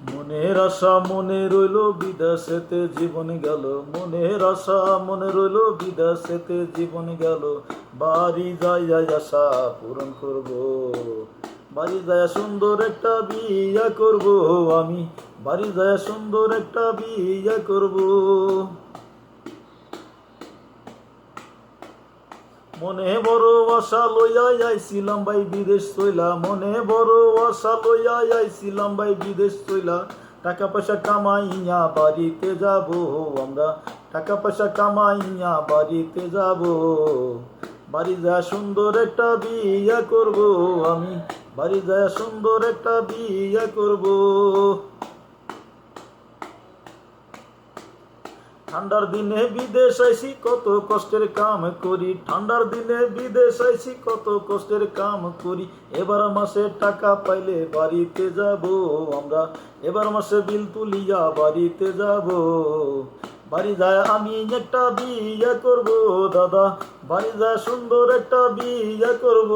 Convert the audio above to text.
মনের আশা মনে রইল বিদেশেতে জীবন গেল, মনের আশা মনে রইল বিদেশেতে জীবন গেল। বাড়ি যাই আশা পূরণ করব, বাড়ি যায় সুন্দর একটা বিয়ে করব আমি, বাড়ি যায় সুন্দর একটা বিয়ে করব। মনে বড় আশা লইয়া আইছিলাম ভাই বিদেশ চইলা, মনে বড় আশা লইয়া আইছিলাম ভাই বিদেশ চইলা। টাকা পয়সা কামাইয়া বাড়িতে যাব আমরা, টাকা পয়সা কামাইয়া বাড়িতে যাব। বাড়ি যায় সুন্দর একটা বিয়ে করব আমি, বাড়ি যায় সুন্দর একটা বিয়ে করব। ঠান্ডার দিনে বিদেশ আইছি কত কষ্টের কাম করি, ঠান্ডার দিনে বিদেশ আইছি কত কষ্টের কাম করি। এবার মাসে টাকা পাইলে বাড়িতে যাব আমরা, এবার মাসে বিল তুলিয়া বাড়িতে যাব। বাড়ি যায় আমি একটা বিয়ে করব দাদা, বাড়ি যায় সুন্দর একটা বিয়ে করব।